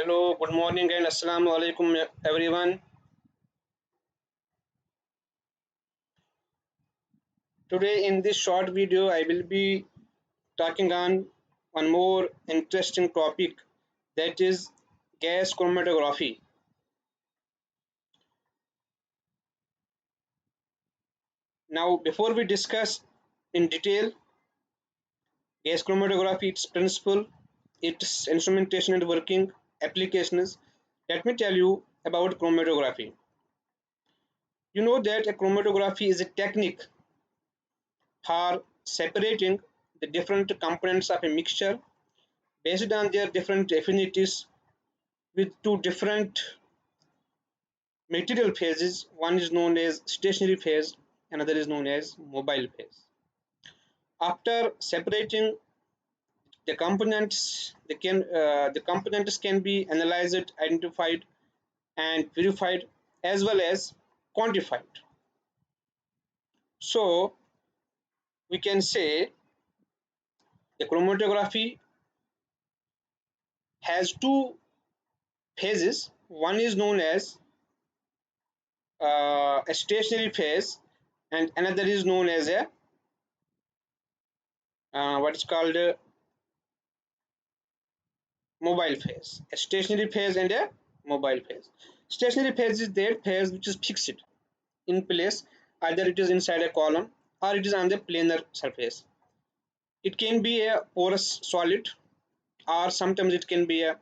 Hello, good morning and assalamu alaikum everyone. Today in this short video I will be talking on one more interesting topic, that is gas chromatography. Now before we discuss in detail gas chromatography, its principle, its instrumentation and working applications, let me tell you about chromatography. You know that a chromatography is a technique for separating the different components of a mixture based on their different affinities with two different material phases. One is known as stationary phase, another is known as mobile phase. After separating the components, the components can be analyzed, identified, and verified, as well as quantified. So we can say the chromatography has two phases. One is known as a stationary phase, and another is known as a what is called a mobile phase. A stationary phase and a mobile phase. Stationary phase is that phase which is fixed in place, either it is inside a column or it is on the planar surface. It can be a porous solid, or sometimes it can be a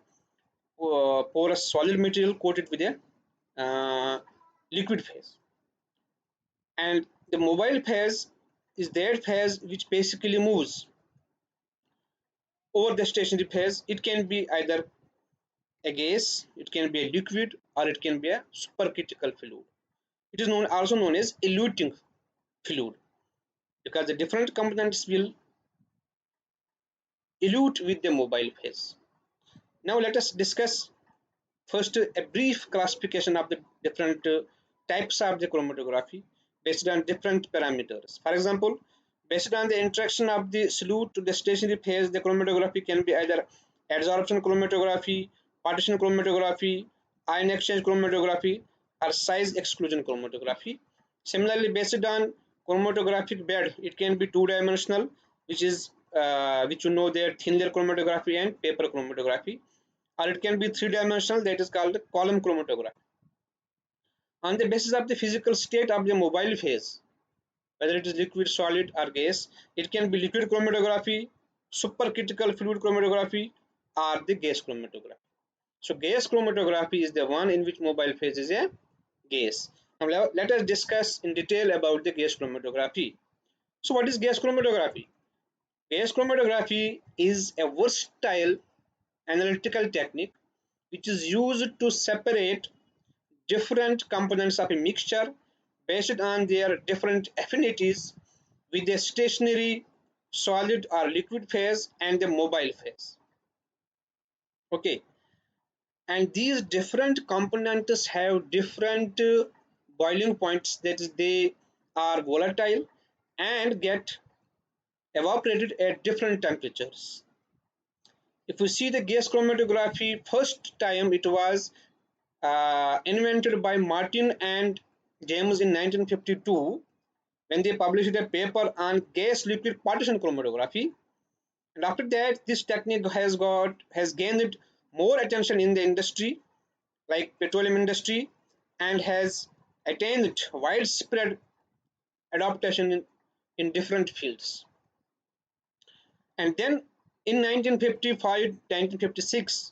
porous solid material coated with a liquid phase. And the mobile phase is that phase which basically moves over the stationary phase. It can be either a gas, it can be a liquid, or it can be a supercritical fluid. It is also known as eluting fluid, because the different components will elute with the mobile phase. Now let us discuss first a brief classification of the different types of the chromatography based on different parameters. For example, based on the interaction of the solute to the stationary phase, the chromatography can be either adsorption chromatography, partition chromatography, ion exchange chromatography, or size exclusion chromatography. Similarly, based on chromatographic bed, it can be two-dimensional, which you know there, thin layer chromatography and paper chromatography, or it can be three-dimensional, that is called column chromatography. On the basis of the physical state of the mobile phase, whether it is liquid, solid, or gas, it can be liquid chromatography, supercritical fluid chromatography, or the gas chromatography. So gas chromatography is the one in which mobile phase is a gas. Now let us discuss in detail about the gas chromatography. So what is gas chromatography? Gas chromatography is a versatile analytical technique which is used to separate different components of a mixture based on their different affinities with the stationary, solid or liquid phase and the mobile phase. Okay, and these different components have different boiling points, that is they are volatile and get evaporated at different temperatures. If we see the gas chromatography, first time it was invented by Martin and James in 1952, when they published a paper on gas liquid partition chromatography. And after that, this technique has gained more attention in the industry, like petroleum industry, and has attained widespread adaptation in different fields. And then in 1955-1956,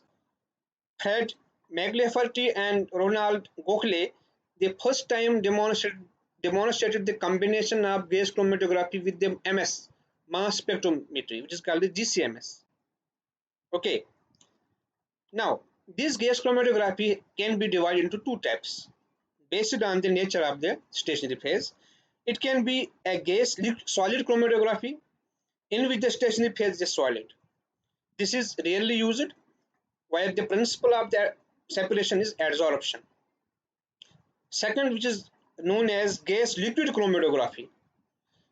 Fred McLafferty and Ronald Gockley the first time demonstrated the combination of gas chromatography with the MS, mass spectrometry, which is called the GCMS. Okay, now this gas chromatography can be divided into two types based on the nature of the stationary phase. It can be a gas solid chromatography in which the stationary phase is solid. This is rarely used, where the principle of the separation is adsorption. Second, which is known as gas liquid chromatography,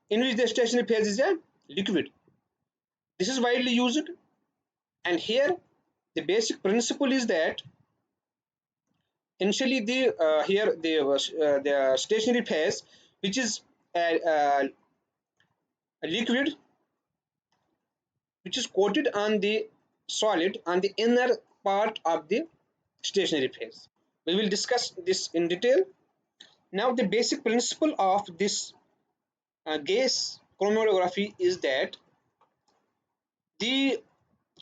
in which the stationary phase is a liquid. This is widely used, and here The basic principle is that initially the stationary phase, which is a liquid which is coated on the solid on the inner part of the stationary phase. We will discuss this in detail. Now, the basic principle of this gas chromatography is that the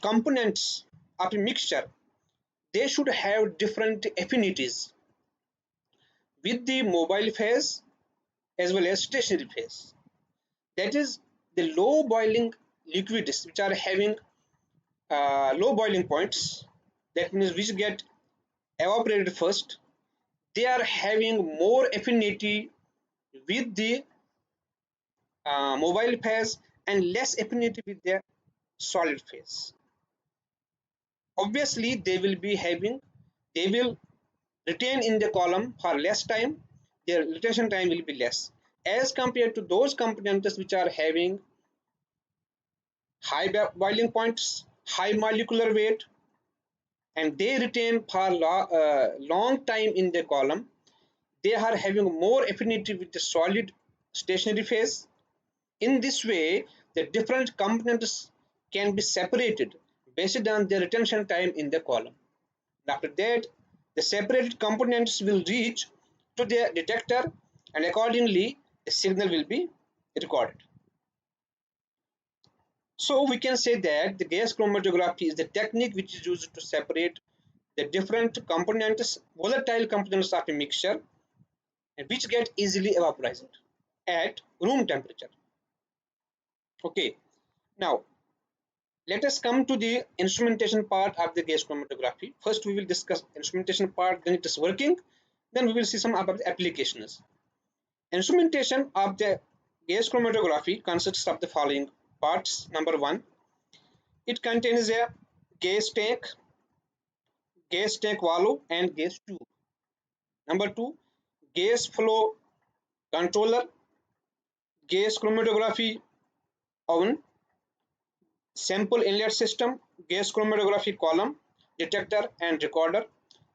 components of a mixture, they should have different affinities with the mobile phase as well as stationary phase. That is, the low boiling liquids which are having low boiling points, that means which get evaporated first, they are having more affinity with the mobile phase and less affinity with the solid phase. Obviously, they will retain in the column for less time, their retention time will be less as compared to those components which are having high boiling points, high molecular weight, and they retain for long time in the column. They are having more affinity with the solid stationary phase. In this way, the different components can be separated based on their retention time in the column. After that, the separated components will reach to the detector, and accordingly the signal will be recorded. So we can say that the gas chromatography is the technique which is used to separate the different components, volatile components of a mixture, and which get easily evaporized at room temperature. Okay, now let us come to the instrumentation part of the gas chromatography. First, we will discuss instrumentation part, then it is working, then we will see some about the applications. Instrumentation of the gas chromatography consists of the following parts. Number one, it contains a gas tank valve, and gas tube. Number two, gas flow controller, gas chromatography oven, sample inlet system, gas chromatography column, detector, and recorder.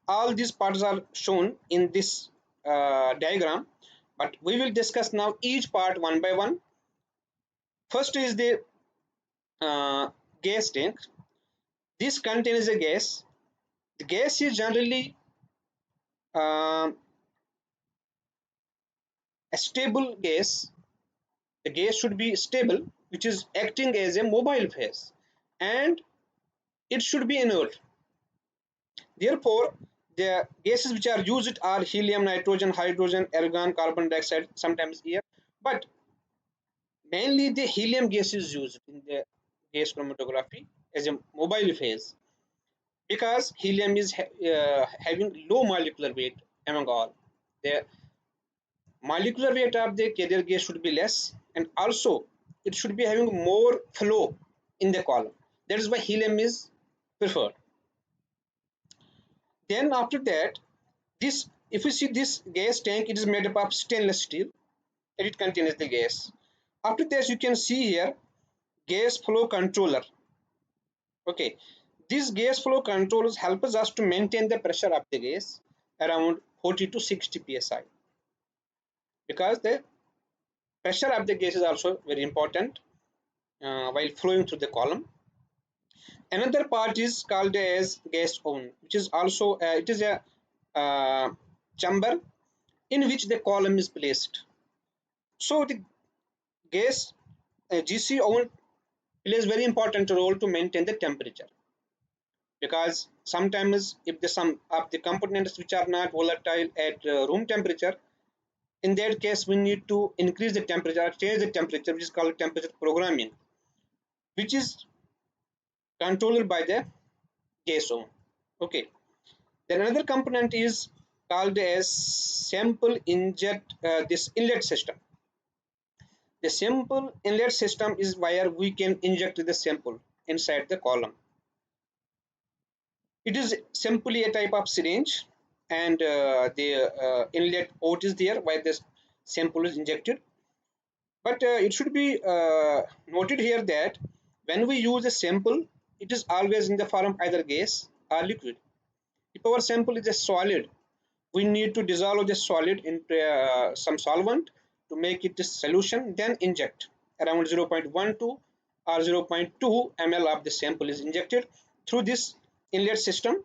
All these parts are shown in this diagram, but we will discuss now each part one by one. First is the gas tank. This contains a gas. The gas is generally uh, a stable gas. The gas should be stable, which is acting as a mobile phase, and it should be inert. Therefore, the gases which are used are helium, nitrogen, hydrogen, argon, carbon dioxide, sometimes air, but mainly the helium gas is used in the gas chromatography as a mobile phase, because helium is having low molecular weight among all. The molecular weight of the carrier gas should be less, and also it should be having more flow in the column. That is why helium is preferred. Then after that, this, if you see this gas tank, it is made up of stainless steel and it contains the gas. After this, you can see here gas flow controller. Okay, these gas flow controllers helps us to maintain the pressure of the gas around 40 to 60 psi, because the pressure of the gas is also very important while flowing through the column. Another part is called as gas oven, which is also it is a chamber in which the column is placed. So the gas GC oven plays very important role to maintain the temperature, because sometimes if the some of the components which are not volatile at room temperature, in that case we need to increase the temperature or change the temperature, which is called temperature programming, which is controlled by the gas oven. Okay, then another component is called as sample inject this inlet system. The simple inlet system is where we can inject the sample inside the column. It is simply a type of syringe, and the inlet port is there where the sample is injected. But it should be noted here that when we use a sample, it is always in the form of either gas or liquid. If our sample is a solid, we need to dissolve the solid into some solvent to make it a solution, then inject around 0.12 or 0.2 ml of the sample is injected through this inlet system,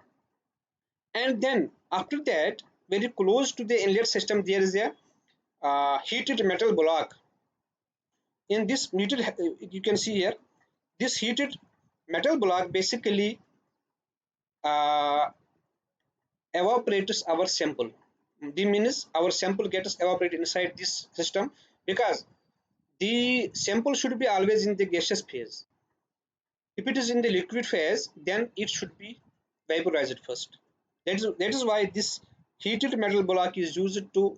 and then after that, very close to the inlet system, there is a heated metal block. In this heated, you can see here, this heated metal block basically uh, evaporates our sample. The means our sample gets evaporated inside this system, because the sample should be always in the gaseous phase. If it is in the liquid phase, then it should be vaporized first. That is why this heated metal block is used to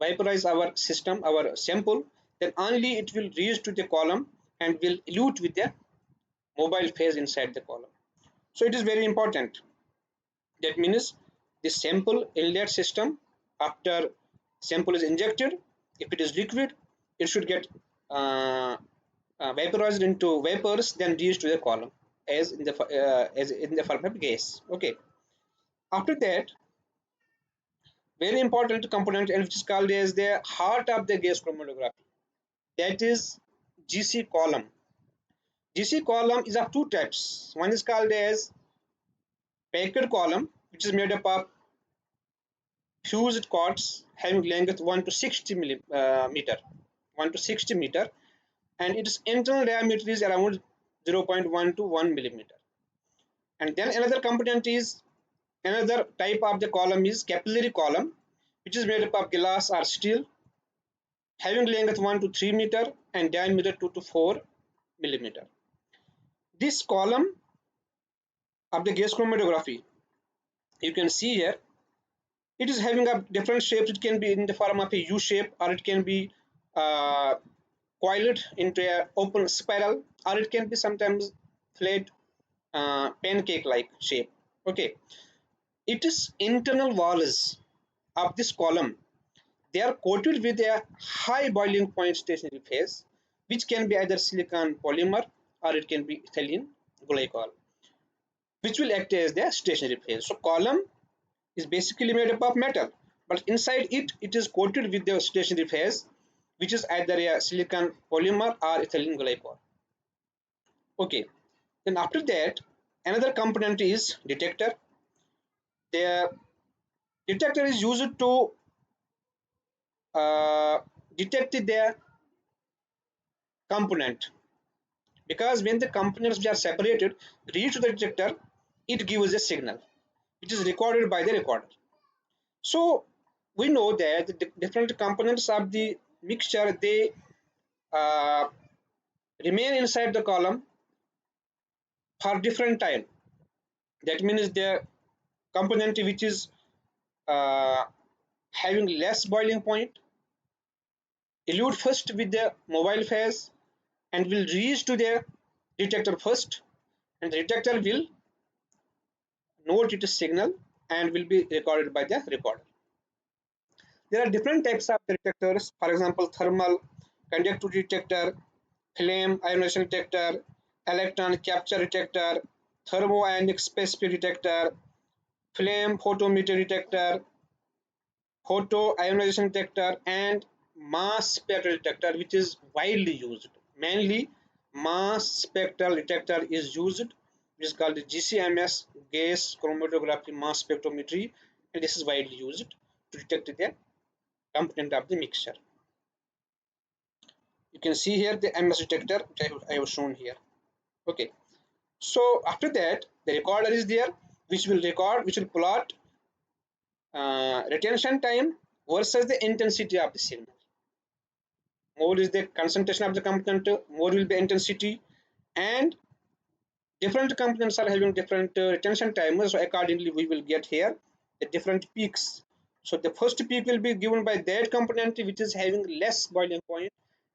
vaporize our system, our sample. Then only it will reach to the column and will elute with the mobile phase inside the column. So it is very important. That means the sample inlet system, after sample is injected, if it is liquid, it should get uh, vaporized into vapors, then reached to the column as in the form of gas. Okay. After that, very important component, and which is called as the heart of the gas chromatography. That is GC column. GC column is of two types. One is called as packed column, which is made up of fused quartz having length 1 to 60 meter, 1 to 60 meter, and its internal diameter is around 0.1 to 1 millimeter. And then another type of the column is capillary column, which is made up of glass or steel having length 1 to 3 meter and diameter 2 to 4 millimeter. This column of the gas chromatography, you can see here, it is having a different shapes. It can be in the form of a U shape, or it can be uh, coiled into a open spiral, or it can be sometimes flat pancake like shape. Okay, it is internal walls of this column, they are coated with a high boiling point stationary phase, which can be either silicon polymer or it can be ethylene glycol, which will act as the stationary phase. So column is basically made up of metal, but inside it, it is coated with the stationary phase, which is either a silicon polymer or ethylene glycol. Okay, then after that, another component is detector. The detector is used to uh, detect the component, because when the components which are separated reach the detector, it gives a signal which is recorded by the recorder. So we know that the different components of the mixture, they uh, remain inside the column for different time. That means the component which is uh, having less boiling point elute first with the mobile phase and will reach to the detector first, and the detector will note its signal and will be recorded by the recorder. There are different types of detectors, for example, thermal conductivity detector, flame ionization detector, electron capture detector, thermoionic specific detector, flame photometer detector, photo ionization detector, and mass spectral detector, which is widely used. Mainly, mass spectral detector is used, which is called the GCMS, gas chromatography mass spectrometry, and this is widely used to detect the component of the mixture. You can see here the MS detector which I have shown here. Okay, so after that, the recorder is there, which will record, which will plot retention time versus the intensity of the signal. More is the concentration of the component, more will be intensity, and different components are having different retention timers. So accordingly, we will get here the different peaks. So the first peak will be given by that component which is having less boiling point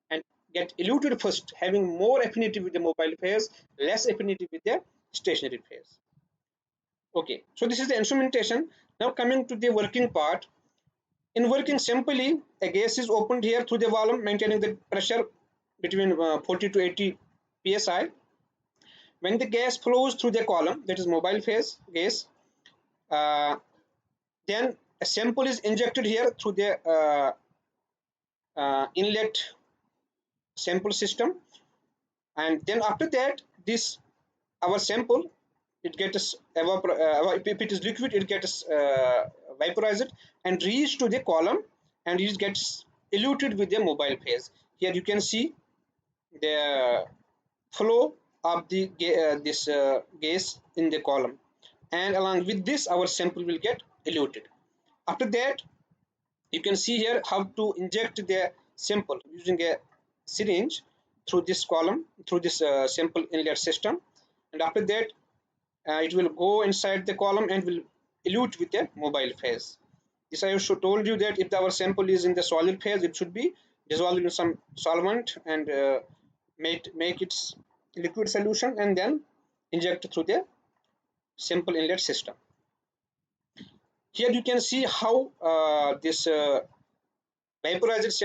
and get eluted first, having more affinity with the mobile phase, less affinity with the stationary phase. Okay, so this is the instrumentation. Now coming to the working part. In working simply, a gas is opened here through the volume, maintaining the pressure between 40 to 80 psi. When the gas flows through the column, that is mobile phase gas, uh, then a sample is injected here through the inlet sample system, and then after that this our sample, it gets if it is liquid, it gets vaporized and reached to the column, and it gets eluted with the mobile phase. Here you can see the flow of the this gas in the column, and along with this our sample will get eluted. After that, you can see here how to inject the sample using a syringe through this column, through this sample inlet system, and after that it will go inside the column and will elute with a mobile phase. This I should told you that if our sample is in the solid phase, it should be dissolved in some solvent and make its liquid solution and then inject through the simple inlet system. Here you can see how this vaporized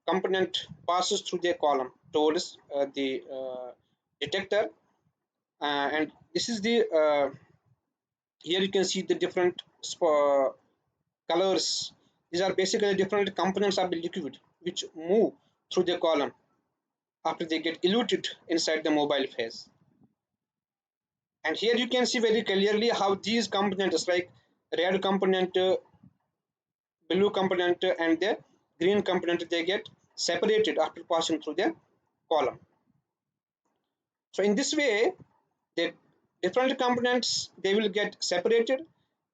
component passes through the column towards the detector, and this is the here you can see the different colors. These are basically different components of the liquid which move through the column after they get eluted inside the mobile phase. And here you can see very clearly how these components like red component, blue component and the green component, they get separated after passing through the column. So in this way, the different components, they will get separated,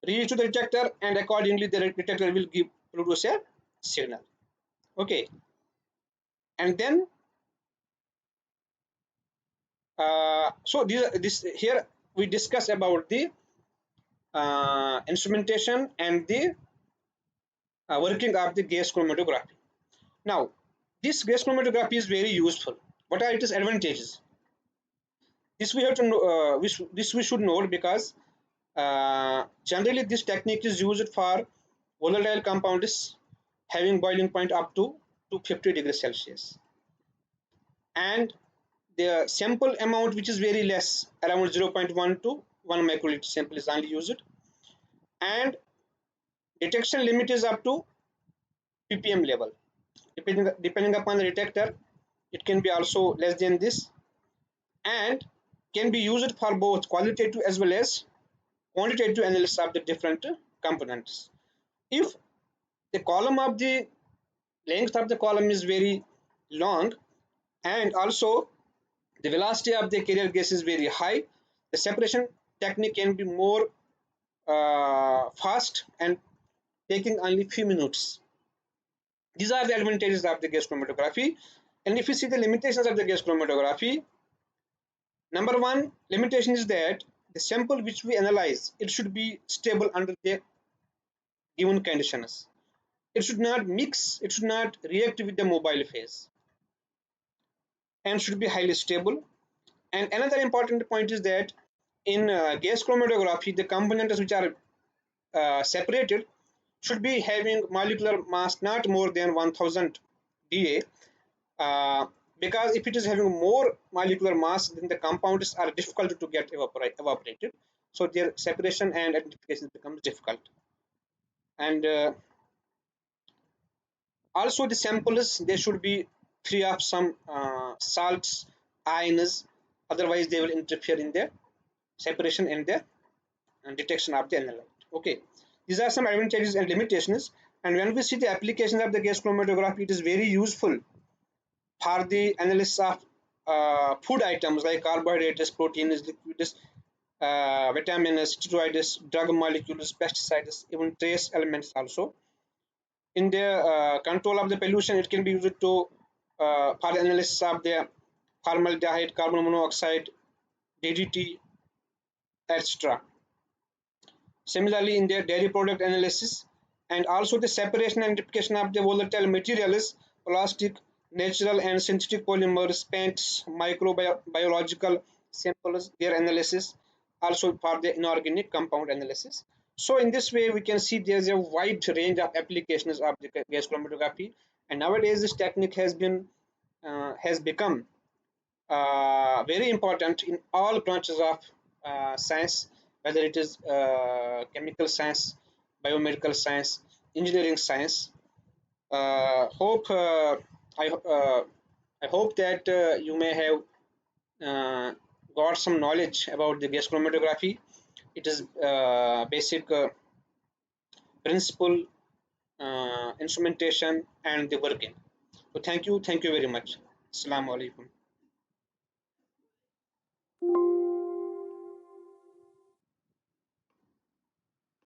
reach to the detector, and accordingly the detector will produce a signal. Okay, and then so this here we discuss about the instrumentation and the working of the gas chromatography. Now, this gas chromatography is very useful. What are its advantages? This we have to know, this we should know, because generally this technique is used for volatile compounds having boiling point up to 250 degrees Celsius, and the sample amount which is very less, around 0.1 to 1 microliter sample is only used, and detection limit is up to ppm level. Depending upon the detector, it can be also less than this, and can be used for both qualitative as well as quantitative analysis of the different components. If the column of the length of the column is very long, and also the velocity of the carrier gas is very high, the separation technique can be more fast and taking only few minutes. These are the advantages of the gas chromatography. And if you see the limitations of the gas chromatography, number one limitation is that the sample which we analyze, it should be stable under the given conditions. It should not mix, it should not react with the mobile phase, and should be highly stable. And another important point is that in gas chromatography, the components which are separated should be having molecular mass not more than 1000 Da, because if it is having more molecular mass, then the compounds are difficult to get evaporated. So their separation and identification becomes difficult. And also the samples, they should be free of some salts, ions, otherwise they will interfere in the separation and the detection of the analyte. Okay, these are some advantages and limitations. And when we see the application of the gas chromatography, it is very useful for the analysis of food items like carbohydrates, proteins, liquids, vitamins, steroids, drug molecules, pesticides, even trace elements also. In the control of the pollution, it can be used to for the analysis of the formaldehyde, carbon monoxide, DDT, etc. Similarly, in their dairy product analysis, and also the separation and identification of the volatile materials, plastic, natural and synthetic polymers, paints, microbiological samples, their analysis, also for the inorganic compound analysis. So in this way, we can see there's a wide range of applications of the gas chromatography, and nowadays this technique has become very important in all branches of science, whether it is chemical science, biomedical science, engineering science. Hope I I hope that you may have uh, got some knowledge about the gas chromatography. It is basic principle, instrumentation, and the working. So thank you very much. Assalamu alaikum.